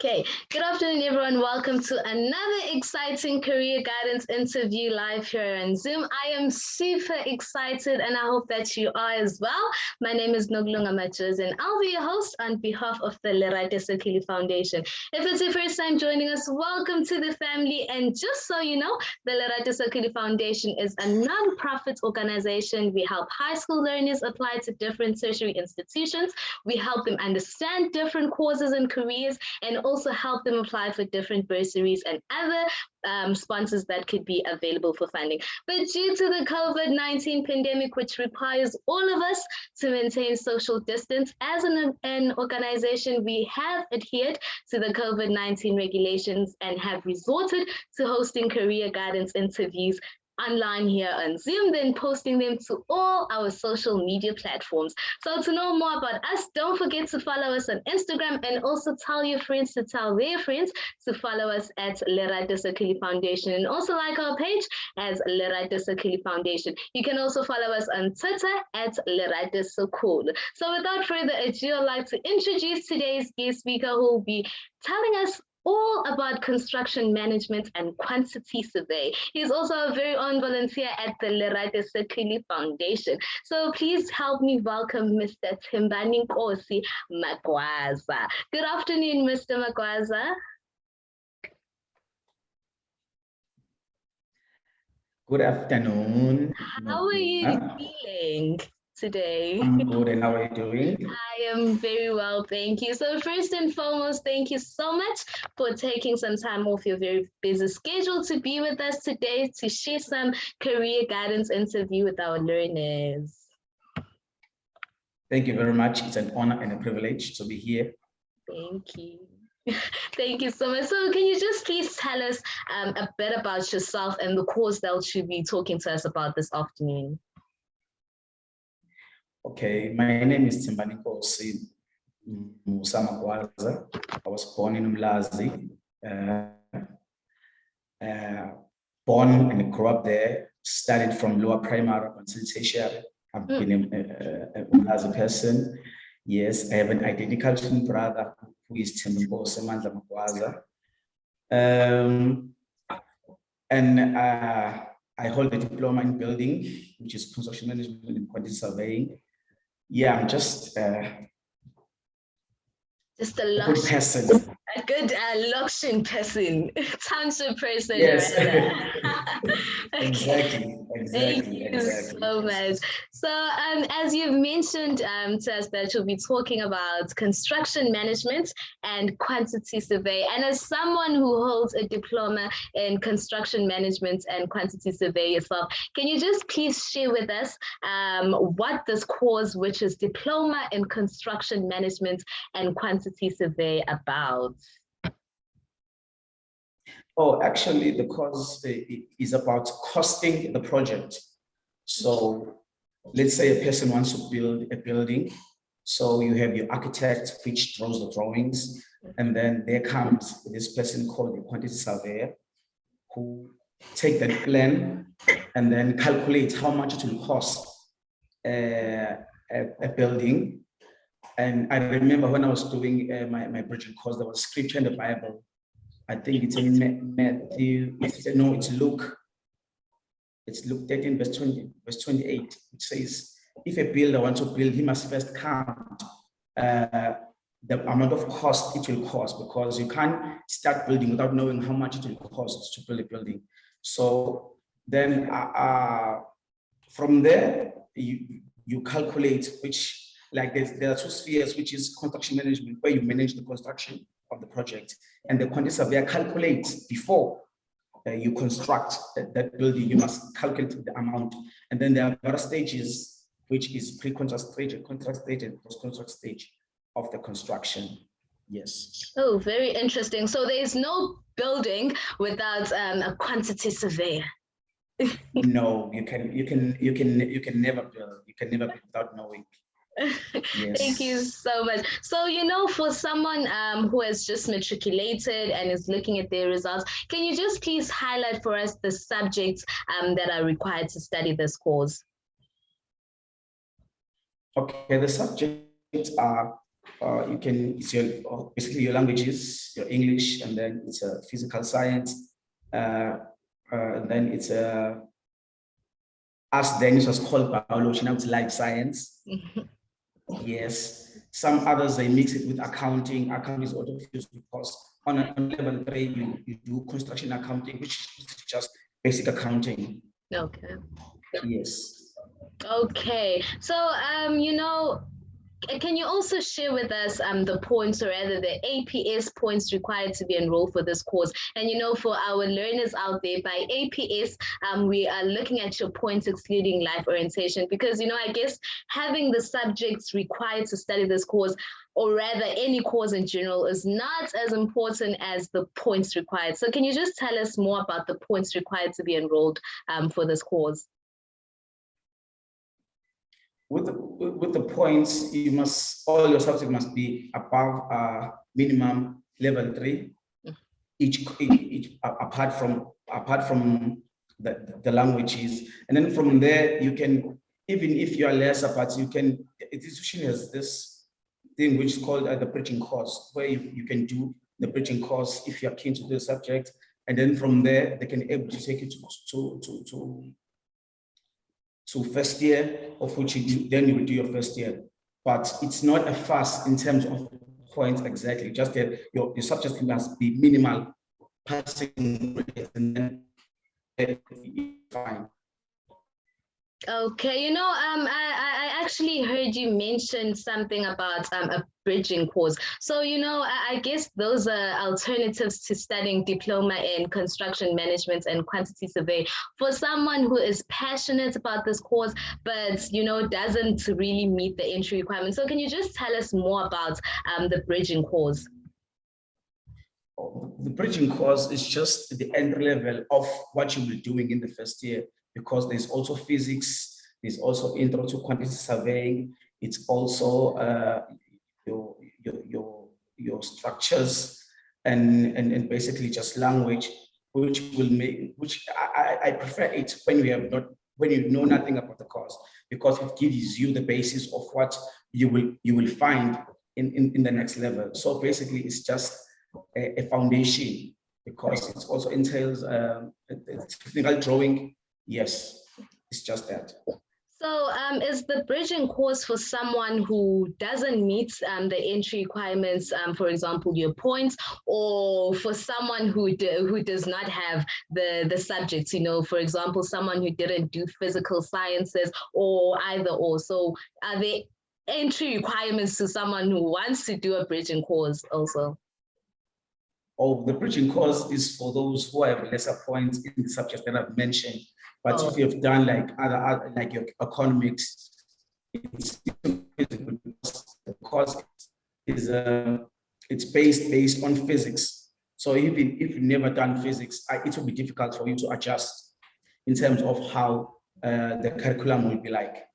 Okay, good afternoon, everyone. Welcome to another exciting career guidance interview live here on Zoom. I am super excited and I hope that you are as well. My name is Diploma and I'll be your host on behalf of the Lerato Sekili Foundation. If it's your first time joining us, welcome to the family. And just so you know, the Lerato Sekili Foundation is a non-profit organization. We help high school learners apply to different tertiary institutions. We help them understand different courses and careers, and also help them apply for different bursaries and other sponsors that could be available for funding. But due to the COVID-19 pandemic, which requires all of us to maintain social distance, as an organization, we have adhered to the COVID-19 regulations and have resorted to hosting career guidance interviews online here on Zoom, then posting them to all our social media platforms. So to know more about us, don't forget to follow us on Instagram and also tell your friends to tell their friends to follow us at Lerato Sekili Foundation, and also like our page as Lerato Sekili Foundation. You can also follow us on Twitter at Lerato Sekili. So without further ado, I'd like to introduce today's guest speaker who will be telling us all about construction management and quantity survey. He's also a very own volunteer at the Lerato Sekili Foundation. So please help me welcome Mr. Thembani Magwazwa. Good afternoon, Mr. Magwazwa. Good afternoon. How are you feeling today? I'm good, and how are you doing? I am very well, thank you. So first and foremost, thank you so much for taking some time off your very busy schedule to be with us today to share some career guidance interview with our learners. Thank you very much. It's an honor and a privilege to be here. Thank you. Thank you so much. So can you just please tell us a bit about yourself and the course that you'll be talking to us about this afternoon? Okay, my name is Thembani Magwazwa. I was born in Umlazi, born and grew up there, studied from lower primary until tertiary. I've been a Umlazi person. Yes, I have an identical twin brother who is Thembani Magwazwa. And I hold a diploma in building, which is construction management and quantity surveying. Yeah, I'm just a good person. A good Lokshin person, township person. Yes. Okay. Thank you so much. So as you've mentioned to us that you'll be talking about construction management and quantity survey. And as someone who holds a diploma in construction management and quantity survey yourself, can you just please share with us what this course, which is Diploma in Construction Management and Quantity Survey, about? Oh, actually, the course is about costing the project. So let's say a person wants to build a building. So you have your architect, which draws the drawings. And then there comes this person called the quantity surveyor, who take that plan and then calculate how much it will cost a building. And I remember when I was doing my bridging course, there was scripture in the Bible. I think it's in Matthew, it's Luke. It's Luke 13, verse 28. It says, if a builder wants to build, he must first count the amount of cost it will cost, because you can't start building without knowing how much it will cost to build a building. So then from there, you calculate which, like there are two spheres, which is construction management, where you manage the construction of the project, and the quantity surveyor calculates before you construct that building. You must calculate the amount, and then there are other stages, which is pre-contract stage, contract stage, and post-contract stage of the construction. Yes. Oh, very interesting. So there is no building without a quantity surveyor. No, you can never build. You can never build without knowing. Yes. Thank you so much. So, for someone who has just matriculated and is looking at their results, can you just please highlight for us the subjects that are required to study this course? Okay, the subjects are you can, it's your, basically your languages, your English, and then it's a physical science. And then it's as then it was called biology, now it's life science. Yes, some others, they mix it with accounting. Accounting is also used because on level 3, you do construction accounting, which is just basic accounting. Okay. Yes. Okay. So, you know, can you also share with us the points, or rather the APS points required to be enrolled for this course? And you know, for our learners out there, by APS, we are looking at your points excluding life orientation, because you know, I guess having the subjects required to study this course, or rather any course in general, is not as important as the points required. So can you just tell us more about the points required to be enrolled for this course? With the points, you must, all your subjects must be above minimum level 3, each apart from the languages. And then from there, you can, even if you are lesser, but you can, the institution has this thing which is called the bridging course, where you can do the bridging course if you're keen to do the subject. And then from there, they can able to take you to first year, of which you do, then you will do your first year. But it's not a fast in terms of points exactly, just that your subject must be minimal passing rate, and then fine. Okay, you know, I actually heard you mention something about a bridging course. So, you know, I guess those are alternatives to studying diploma in construction management and quantity survey for someone who is passionate about this course, but, you know, doesn't really meet the entry requirements. So can you just tell us more about the bridging course? The bridging course is just the entry level of what you'll be doing in the first year, because there's also physics, there's also intro to quantity surveying, it's also your structures and basically just language, which will make, which I prefer it when you know nothing about the course, because it gives you the basis of what you will find in the next level. So basically, it's just a foundation, because it also entails technical drawing. Yes, it's just that. So is the bridging course for someone who doesn't meet the entry requirements, for example, your points, or for someone who does not have the subjects, you know, for example, someone who didn't do physical sciences, or either or? So are there entry requirements to someone who wants to do a bridging course also? Oh, the bridging course is for those who have lesser points in the subjects that I've mentioned. But if you've done like other like your economics, it's the course is it's based on physics. So even if you've never done physics, it will be difficult for you to adjust in terms of how the curriculum will be like.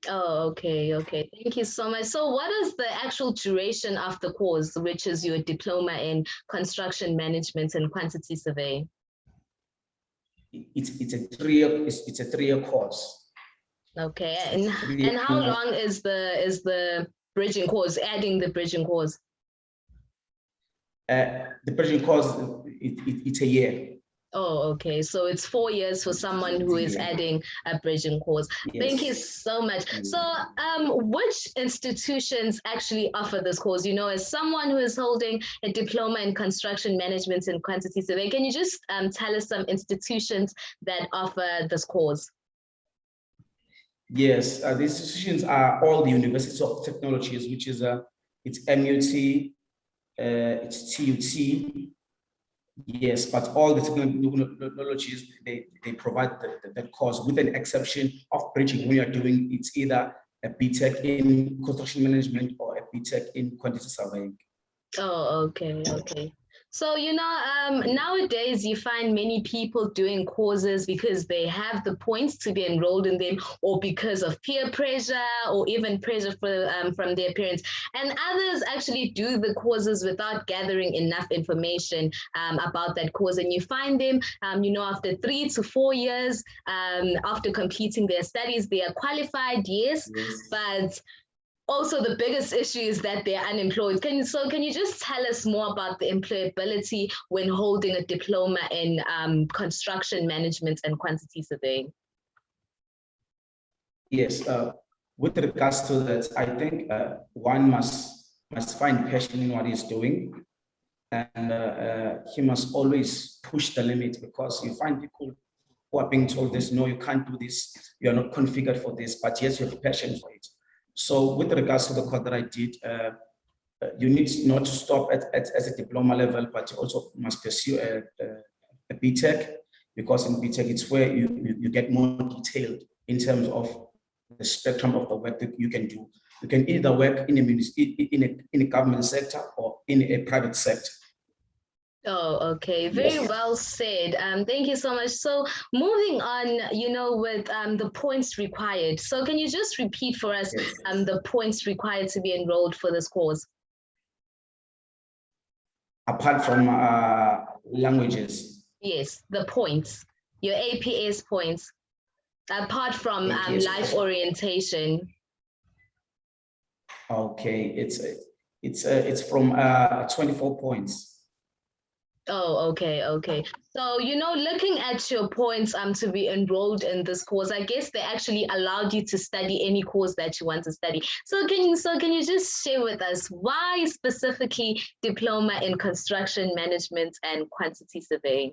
Oh, okay, okay. Thank you so much. So what is the actual duration of the course, which is your diploma in construction management and quantity survey? It's a 3-year course. Okay, and how long is the bridging course, adding the bridging course? The bridging course, it's a year. Oh, okay. So it's 4 years for someone who is adding a bridging course. Yes. Thank you so much. So which institutions actually offer this course? You know, as someone who is holding a diploma in construction management and quantity survey, can you just tell us some institutions that offer this course? Yes, the institutions are all the universities of technologies, which is it's MUT, it's TUT. Yes, but all the technologies, they provide that course, with an exception of bridging. When you're doing, it's either a BTech in construction management or a BTech in quantity surveying. Oh, okay, okay. So, you know, nowadays you find many people doing courses because they have the points to be enrolled in them, or because of peer pressure, or even pressure from their parents. And others actually do the courses without gathering enough information about that course. And you find them, you know, after 3 to 4 years, after completing their studies, they are qualified, yes. But also the biggest issue is that they're unemployed. Can you just tell us more about the employability when holding a diploma in construction management and quantity surveying? Yes, with regards to that, I think one must find passion in what he's doing, and he must always push the limit, because you find people who are being told this, no, you can't do this, you are not configured for this, but yes, you have passion for it. So with regards to the course that I did, you need not to stop at a diploma level, but you also must pursue a BTech, because in BTech, it's where you get more detailed in terms of the spectrum of the work that you can do. You can either work in a government sector or in a private sector. Oh, okay. Very well said. Thank you so much. So moving on, with the points required. So can you just repeat for us the points required to be enrolled for this course? Apart from languages? Yes, the points, your APS points, apart from life orientation. Okay, it's from 24 points. Oh, okay. So, looking at your points to be enrolled in this course, I guess they actually allowed you to study any course that you want to study. So can you just share with us why specifically diploma in construction management and quantity surveying?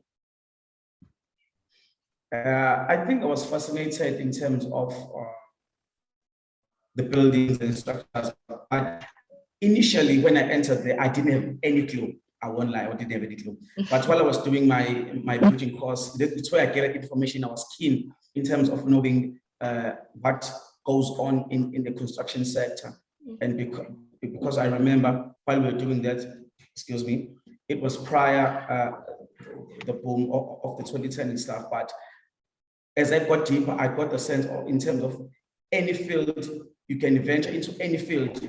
I think I was fascinated in terms of the buildings and structures. Initially, when I entered there, I didn't have any clue. I won't lie, I didn't have any clue. But while I was doing my bridging course, that's where I gathered information. I was keen in terms of knowing what goes on in the construction sector. And because I remember while we were doing that, excuse me, it was prior the boom of the 2010 and stuff. But as I got deeper, I got the sense of, in terms of any field, you can venture into any field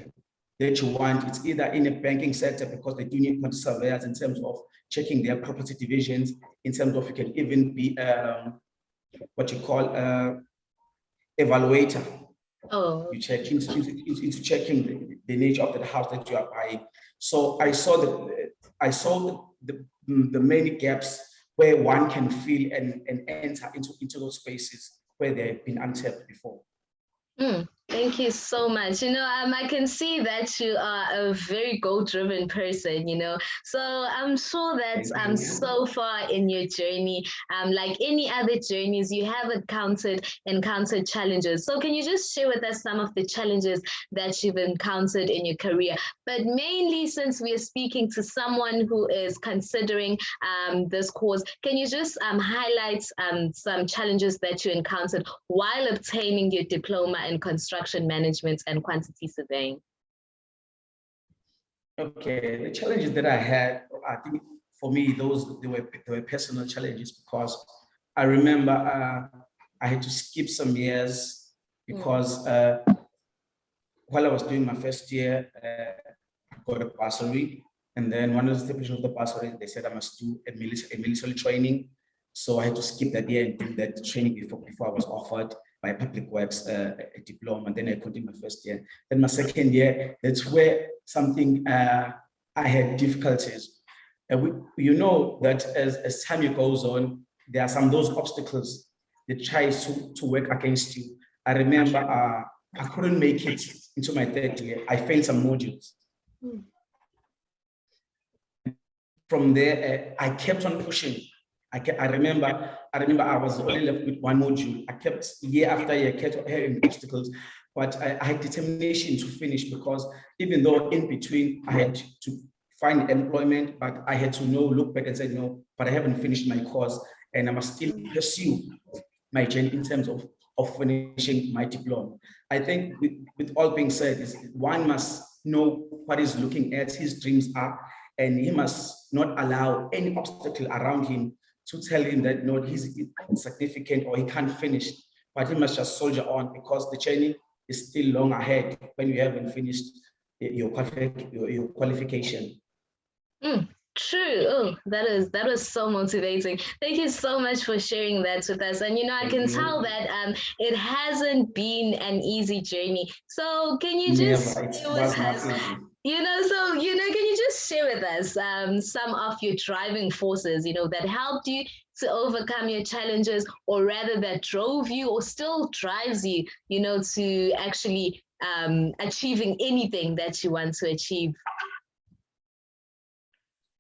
that you want. It's either in a banking sector, because they do need quantity surveyors in terms of checking their property divisions, in terms of you can even be what you call evaluator. Oh. You check into checking the nature of the house that you are buying. So I saw the many gaps where one can feel and enter into those spaces where they've been untapped before. Thank you so much. I can see that you are a very goal-driven person, So I'm sure that so far in your journey, like any other journeys, you have encountered challenges. So can you just share with us some of the challenges that you've encountered in your career? But mainly, since we are speaking to someone who is considering this course, can you just highlight some challenges that you encountered while obtaining your diploma in construction management and quantity surveying? Okay, the challenges that I had, I think for me, they were personal challenges, because I remember I had to skip some years because while I was doing my first year, I got a bursary, and then one of the stipulations of the bursary, they said I must do a military training. So I had to skip that year and do that training before I was offered by Public Works a diploma, and then I continued my first year. Then my second year, that's where something I had difficulties. You know that as time goes on, there are some those obstacles that tries to work against you. I remember I couldn't make it into my third year. I failed some modules. From there, I kept on pushing. I remember I was only left with one module. I kept year after year, kept having obstacles, but I had determination to finish, because even though in between I had to find employment, but I had to look back and say, no, but I haven't finished my course, and I must still pursue my journey in terms of finishing my diploma. I think with all being said, is one must know what he's looking at, his dreams are, and he must not allow any obstacle around him to tell him that no, he's insignificant or he can't finish, but he must just soldier on, because the journey is still long ahead when you haven't finished your qualification. True. Oh, that was so motivating. Thank you so much for sharing that with us. And I Thank can tell you. that it hasn't been an easy journey. So can you Never. just It share with was not us, easy. can you just share with us some of your driving forces, that helped you to overcome your challenges, or rather that drove you or still drives you, to actually achieving anything that you want to achieve?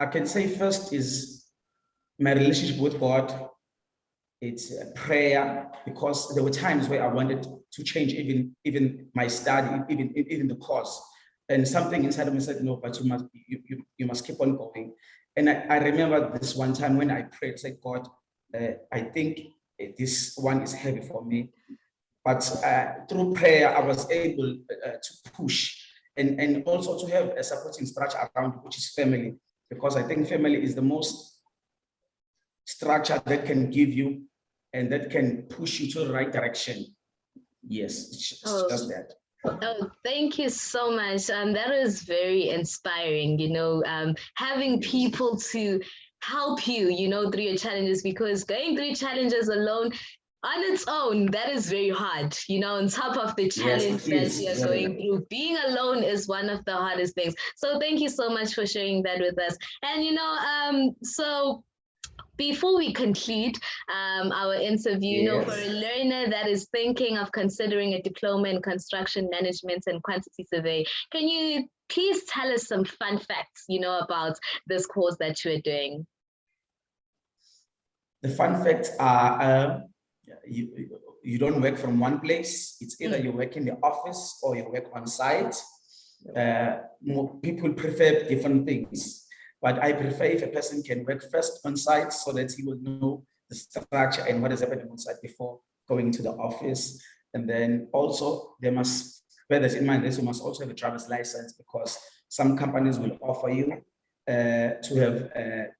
I can say first is my relationship with God. It's prayer, because there were times where I wanted to change even my study, even the course, and something inside of me said no, but you must keep on going. And I remember this one time when I prayed, said, God, I think this one is heavy for me, but through prayer I was able to push, and also to have a supporting structure around, which is family, because I think family is the most structure that can give you and that can push you to the right direction. Yes, it's just that. Oh, thank you so much. That is very inspiring, having Yes. people to help you, through your challenges, because going through challenges alone on its own, that is very hard, on top of the challenge that you're going through. Being alone is one of the hardest things. So thank you so much for sharing that with us. And, so before we conclude our interview, for a learner that is thinking of considering a diploma in construction management and quantity survey, can you please tell us some fun facts, about this course that you are doing? The fun facts are you don't work from one place. It's either you work in the office or you work on site. People prefer different things, but I prefer if a person can work first on site so that he will know the structure and what is happening on site before going to the office. And then also they must bear this in mind, that you must also have a driver's license, because some companies will offer you to have,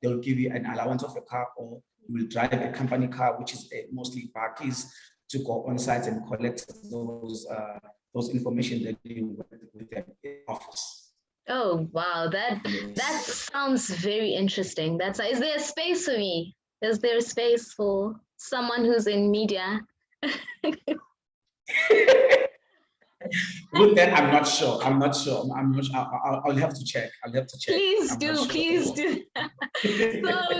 they'll give you an allowance of a car, or you will drive a company car, which is mostly bakkies, to go on site and collect those information that you work with them in office. Oh wow, that sounds very interesting. Is there a space for me? Is there a space for someone who's in media? With that, I'm not sure. I'll have to check. Please do. So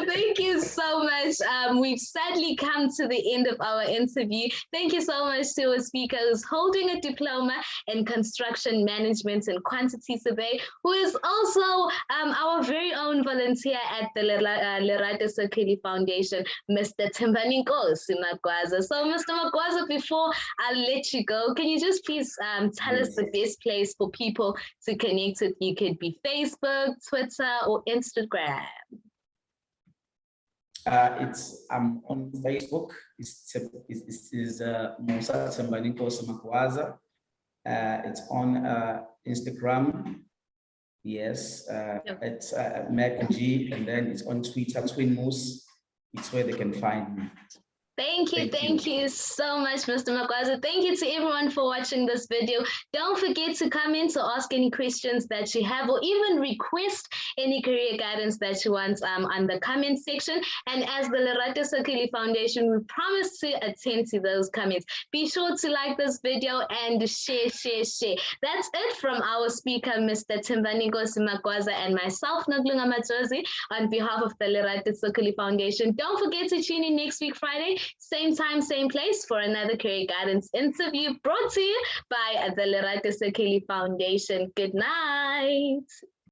thank you so much. We've sadly come to the end of our interview. Thank you so much to our speaker who's holding a diploma in construction management and quantity survey, who is also our very own volunteer at the Lerato Sekeli Foundation, Mr. Thembani Magwazwa. So Mr. Magwazwa, before I let you go, can you just please tell us the best place for people to connect with you? Could be Facebook, Twitter, or Instagram. I'm on Facebook. It's Musa Thembani Magwazwa. It's on Instagram. Yes, it's MacG, and then it's on Twitter, Twin Moose. It's where they can find me. Thank you so much, Mr. Magwazwa. Thank you to everyone for watching this video. Don't forget to comment to ask any questions that you have, or even request any career guidance that you want on the comment section. And as the Lerato Sekeli Foundation, we promise to attend to those comments. Be sure to like this video and share. That's it from our speaker, Mr. Thembani Magwazwa, and myself, Noglunga Matsozi, on behalf of the Lerato Sekeli Foundation. Don't forget to tune in next week, Friday, same time, same place, for another career guidance interview brought to you by the Lerato Sekeli Foundation. Good night.